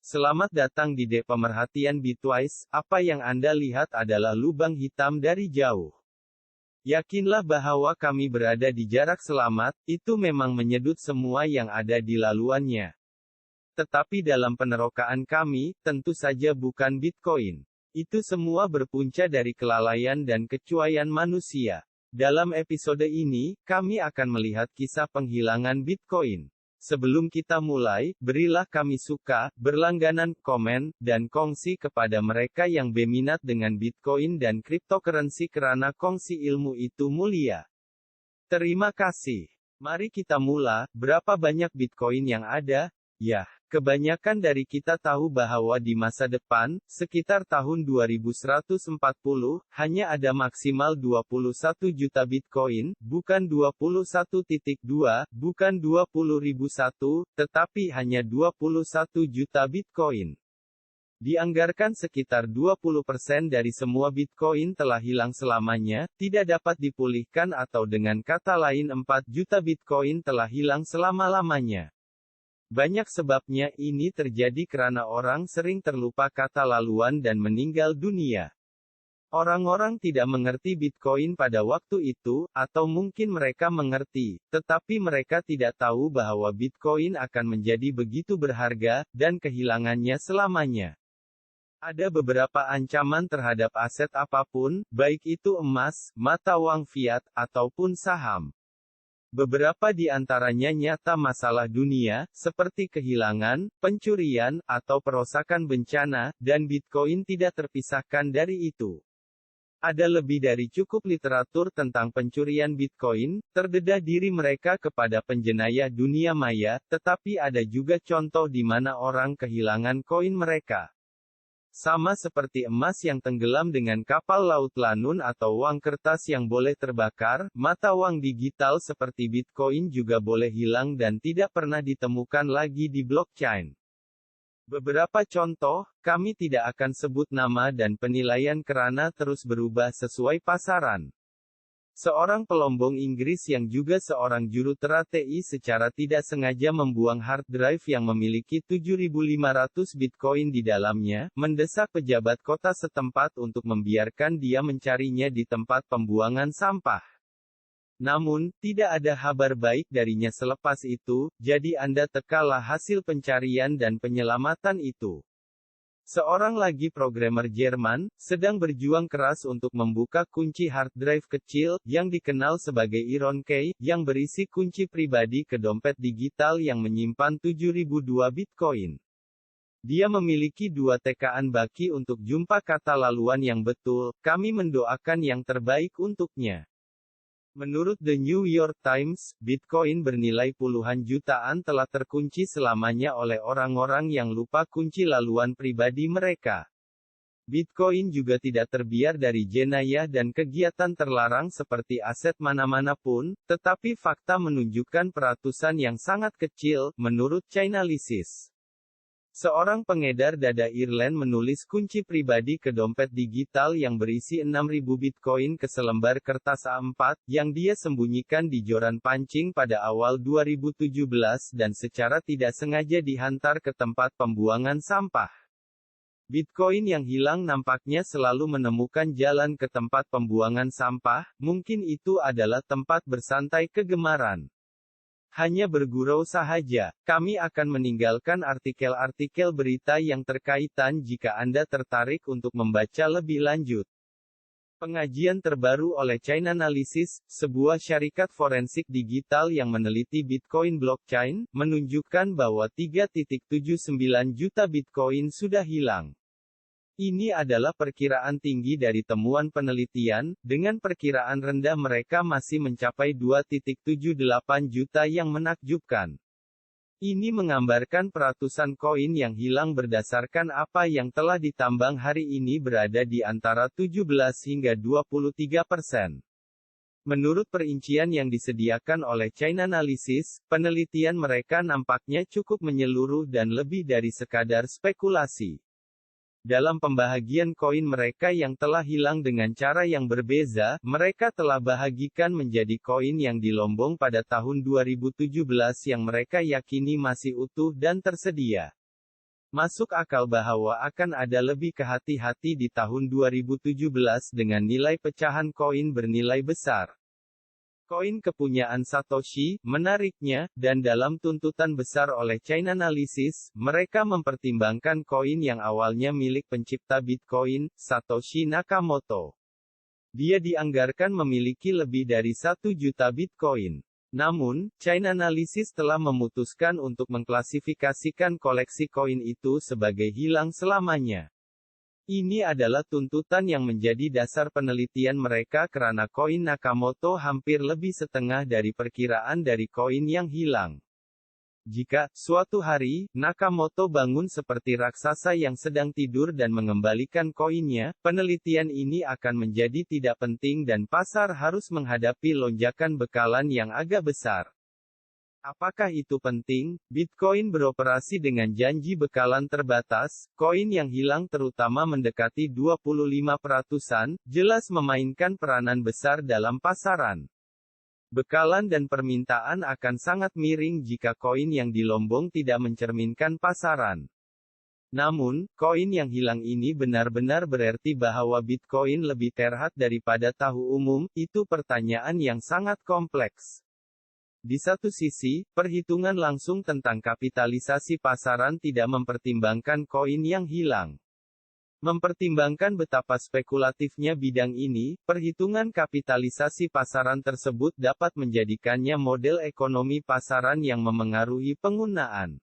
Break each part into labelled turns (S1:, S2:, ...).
S1: Selamat datang di Pemerhatian Bitwise. Apa yang Anda lihat adalah lubang hitam dari jauh. Yakinlah bahwa kami berada di jarak selamat, itu memang menyedot semua yang ada di laluannya. Tetapi dalam penerokaan kami, tentu saja bukan Bitcoin. Itu semua berpunca dari kelalaian dan kecuaian manusia. Dalam episode ini, kami akan melihat kisah penghilangan Bitcoin. Sebelum kita mulai, berilah kami suka, berlangganan, komen, dan kongsi kepada mereka yang berminat dengan Bitcoin dan cryptocurrency karena kongsi ilmu itu mulia. Terima kasih. Mari kita mulai. Berapa banyak Bitcoin yang ada? Ya, kebanyakan dari kita tahu bahwa di masa depan, sekitar tahun 2140, hanya ada maksimal 21 juta Bitcoin, bukan 21,2, bukan 20.001, tetapi hanya 21 juta Bitcoin. Dianggarkan sekitar 20% dari semua Bitcoin telah hilang selamanya, tidak dapat dipulihkan atau dengan kata lain 4 juta Bitcoin telah hilang selama-lamanya. Banyak sebabnya ini terjadi karena orang sering terlupa kata laluan dan meninggal dunia. Orang-orang tidak mengerti Bitcoin pada waktu itu, atau mungkin mereka mengerti, tetapi mereka tidak tahu bahwa Bitcoin akan menjadi begitu berharga, dan kehilangannya selamanya. Ada beberapa ancaman terhadap aset apapun, baik itu emas, mata uang fiat, ataupun saham. Beberapa di antaranya nyata masalah dunia, seperti kehilangan, pencurian, atau perosakan bencana, dan Bitcoin tidak terpisahkan dari itu. Ada lebih dari cukup literatur tentang pencurian Bitcoin, terdedah diri mereka kepada penjenayah dunia maya, tetapi ada juga contoh di mana orang kehilangan koin mereka. Sama seperti emas yang tenggelam dengan kapal laut lanun atau uang kertas yang boleh terbakar, mata uang digital seperti Bitcoin juga boleh hilang dan tidak pernah ditemukan lagi di blockchain. Beberapa contoh, kami tidak akan sebut nama dan penilaian karena terus berubah sesuai pasaran. Seorang pelombong Inggris yang juga seorang jurutera TI secara tidak sengaja membuang hard drive yang memiliki 7.500 Bitcoin di dalamnya, mendesak pejabat kota setempat untuk membiarkan dia mencarinya di tempat pembuangan sampah. Namun, tidak ada kabar baik darinya selepas itu, jadi Anda tekalah hasil pencarian dan penyelamatan itu. Seorang lagi programmer Jerman, sedang berjuang keras untuk membuka kunci hard drive kecil, yang dikenal sebagai Iron Key, yang berisi kunci pribadi ke dompet digital yang menyimpan 7.002 Bitcoin. Dia memiliki 2 tekaan baki untuk jumpa kata laluan yang betul, kami mendoakan yang terbaik untuknya. Menurut The New York Times, Bitcoin bernilai puluhan jutaan telah terkunci selamanya oleh orang-orang yang lupa kunci laluan pribadi mereka. Bitcoin juga tidak terbiar dari jenayah dan kegiatan terlarang seperti aset mana-mana pun, tetapi fakta menunjukkan peratusan yang sangat kecil, menurut Chainalysis. Seorang pengedar dada Ireland menulis kunci pribadi ke dompet digital yang berisi 6.000 Bitcoin ke selembar kertas A4, yang dia sembunyikan di joran pancing pada awal 2017 dan secara tidak sengaja dihantar ke tempat pembuangan sampah. Bitcoin yang hilang nampaknya selalu menemukan jalan ke tempat pembuangan sampah, mungkin itu adalah tempat bersantai kegemaran. Hanya bergurau sahaja. Kami akan meninggalkan artikel-artikel berita yang terkaitan jika Anda tertarik untuk membaca lebih lanjut. Pengajian terbaru oleh Chainalysis, sebuah syarikat forensik digital yang meneliti Bitcoin blockchain, menunjukkan bahwa 3,79 juta Bitcoin sudah hilang. Ini adalah perkiraan tinggi dari temuan penelitian, dengan perkiraan rendah mereka masih mencapai 2,78 juta yang menakjubkan. Ini menggambarkan peratusan koin yang hilang berdasarkan apa yang telah ditambang hari ini berada di antara 17 hingga 23%. Menurut perincian yang disediakan oleh Chainalysis, penelitian mereka nampaknya cukup menyeluruh dan lebih dari sekadar spekulasi. Dalam pembahagian koin mereka yang telah hilang dengan cara yang berbeza, mereka telah bahagikan menjadi koin yang dilombong pada tahun 2017 yang mereka yakini masih utuh dan tersedia. Masuk akal bahwa akan ada lebih kehati-hati di tahun 2017 dengan nilai pecahan koin bernilai besar. Koin kepunyaan Satoshi, menariknya, dan dalam tuntutan besar oleh Chainalysis, mereka mempertimbangkan koin yang awalnya milik pencipta Bitcoin, Satoshi Nakamoto. Dia dianggarkan memiliki lebih dari 1 juta Bitcoin. Namun, Chainalysis telah memutuskan untuk mengklasifikasikan koleksi koin itu sebagai hilang selamanya. Ini adalah tuntutan yang menjadi dasar penelitian mereka karena koin Nakamoto hampir lebih setengah dari perkiraan dari koin yang hilang. Jika, suatu hari, Nakamoto bangun seperti raksasa yang sedang tidur dan mengembalikan koinnya, penelitian ini akan menjadi tidak penting dan pasar harus menghadapi lonjakan bekalan yang agak besar. Apakah itu penting? Bitcoin beroperasi dengan janji bekalan terbatas, koin yang hilang terutama mendekati 25%, jelas memainkan peranan besar dalam pasaran. Bekalan dan permintaan akan sangat miring jika koin yang dilombong tidak mencerminkan pasaran. Namun, koin yang hilang ini benar-benar berarti bahwa Bitcoin lebih terhad daripada tahu umum, itu pertanyaan yang sangat kompleks. Di satu sisi, perhitungan langsung tentang kapitalisasi pasaran tidak mempertimbangkan koin yang hilang. Mempertimbangkan betapa spekulatifnya bidang ini, perhitungan kapitalisasi pasaran tersebut dapat menjadikannya model ekonomi pasaran yang memengaruhi penggunaan.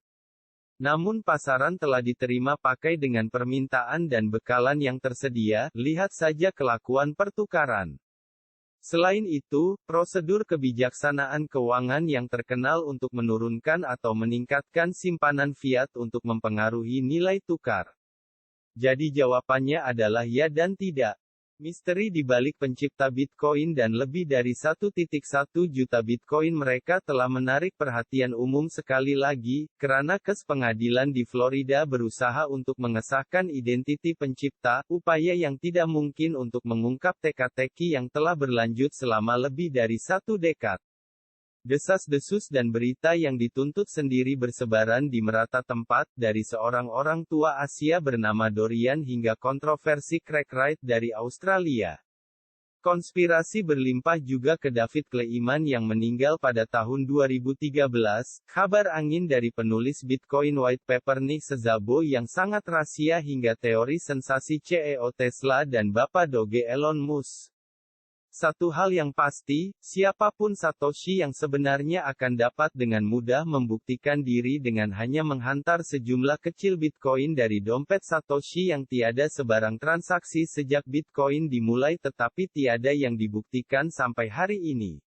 S1: Namun pasaran telah diterima pakai dengan permintaan dan bekalan yang tersedia, lihat saja kelakuan pertukaran. Selain itu, prosedur kebijaksanaan keuangan yang terkenal untuk menurunkan atau meningkatkan simpanan fiat untuk mempengaruhi nilai tukar. Jadi jawabannya adalah ya dan tidak. Misteri di balik pencipta Bitcoin dan lebih dari 1,1 juta Bitcoin mereka telah menarik perhatian umum sekali lagi, karena kes pengadilan di Florida berusaha untuk mengesahkan identiti pencipta, upaya yang tidak mungkin untuk mengungkap teka-teki yang telah berlanjut selama lebih dari 1 dekad. Desas-desus dan berita yang dituntut sendiri bersebaran di merata tempat, dari seorang orang tua Asia bernama Dorian hingga kontroversi crack right dari Australia. Konspirasi berlimpah juga ke David Kleiman yang meninggal pada tahun 2013, kabar angin dari penulis Bitcoin White Paper Nick Szabo yang sangat rahasia hingga teori sensasi CEO Tesla dan Bapak Doge Elon Musk. Satu hal yang pasti, siapapun Satoshi yang sebenarnya akan dapat dengan mudah membuktikan diri dengan hanya menghantar sejumlah kecil Bitcoin dari dompet Satoshi yang tiada sebarang transaksi sejak Bitcoin dimulai tetapi tiada yang dibuktikan sampai hari ini.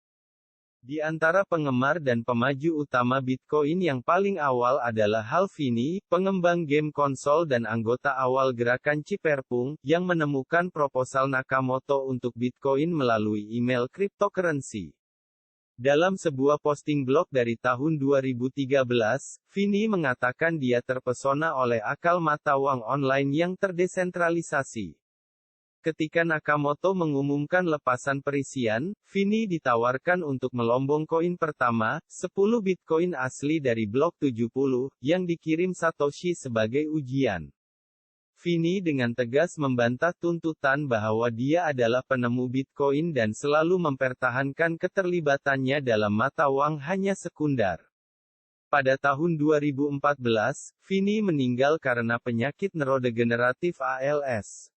S1: Di antara penggemar dan pemaju utama Bitcoin yang paling awal adalah Hal Finney, pengembang game konsol dan anggota awal gerakan Cypherpunk, yang menemukan proposal Nakamoto untuk Bitcoin melalui email cryptocurrency. Dalam sebuah posting blog dari tahun 2013, Finney mengatakan dia terpesona oleh akal mata uang online yang terdesentralisasi. Ketika Nakamoto mengumumkan lepasan perisian, Finney ditawarkan untuk melombong koin pertama, 10 Bitcoin asli dari blok 70, yang dikirim Satoshi sebagai ujian. Finney dengan tegas membantah tuntutan bahwa dia adalah penemu Bitcoin dan selalu mempertahankan keterlibatannya dalam mata uang hanya sekunder. Pada tahun 2014, Finney meninggal karena penyakit neurodegeneratif ALS.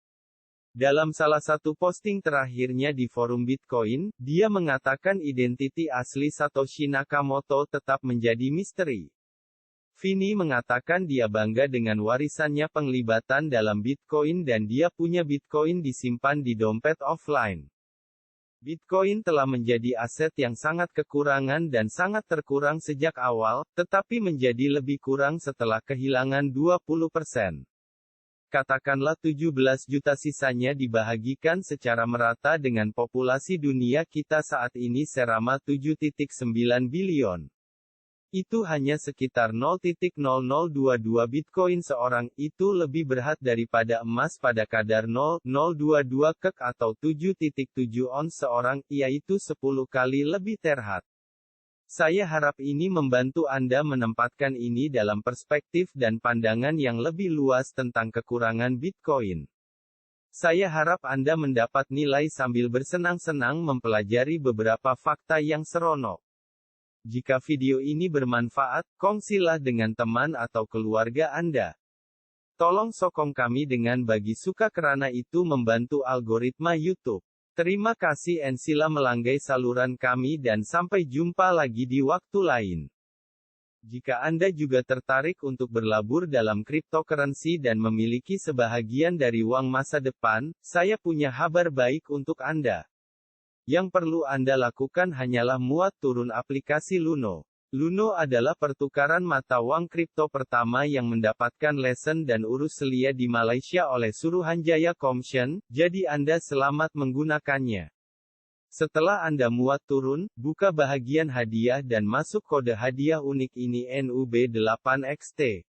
S1: Dalam salah satu posting terakhirnya di forum Bitcoin, dia mengatakan identiti asli Satoshi Nakamoto tetap menjadi misteri. Finney mengatakan dia bangga dengan warisannya penglibatan dalam Bitcoin dan dia punya Bitcoin disimpan di dompet offline. Bitcoin telah menjadi aset yang sangat kekurangan dan sangat terkurang sejak awal, tetapi menjadi lebih kurang setelah kehilangan 20%. Katakanlah 17 juta sisanya dibahagikan secara merata dengan populasi dunia kita saat ini selama 7,9 bilion. Itu hanya sekitar 0,0022 Bitcoin seorang, itu lebih berat daripada emas pada kadar 0,022 kek atau 7,7 ons seorang, yaitu 10 kali lebih terhad. Saya harap ini membantu Anda menempatkan ini dalam perspektif dan pandangan yang lebih luas tentang kekurangan Bitcoin. Saya harap Anda mendapat nilai sambil bersenang-senang mempelajari beberapa fakta yang seronok. Jika video ini bermanfaat, kongsilah dengan teman atau keluarga Anda. Tolong sokong kami dengan bagi suka karena itu membantu algoritma YouTube. Terima kasih and sila melanggai saluran kami dan sampai jumpa lagi di waktu lain. Jika Anda juga tertarik untuk berlabur dalam cryptocurrency dan memiliki sebahagian dari uang masa depan, saya punya kabar baik untuk Anda. Yang perlu Anda lakukan hanyalah muat turun aplikasi Luno. Luno adalah pertukaran mata uang kripto pertama yang mendapatkan lesen dan urus selia di Malaysia oleh Suruhanjaya Commission, jadi Anda selamat menggunakannya. Setelah Anda muat turun, buka bahagian hadiah dan masuk kode hadiah unik ini NUB8XT.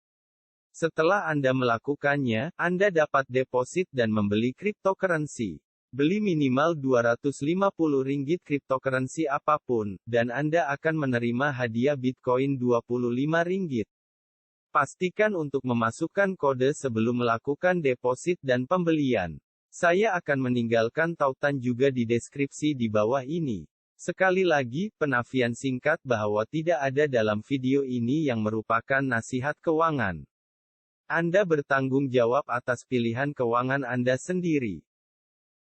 S1: Setelah Anda melakukannya, Anda dapat deposit dan membeli cryptocurrency. Beli minimal Rp250 cryptocurrency apapun, dan Anda akan menerima hadiah Bitcoin Rp25. Pastikan untuk memasukkan kode sebelum melakukan deposit dan pembelian. Saya akan meninggalkan tautan juga di deskripsi di bawah ini. Sekali lagi, penafian singkat bahwa tidak ada dalam video ini yang merupakan nasihat keuangan. Anda bertanggung jawab atas pilihan keuangan Anda sendiri.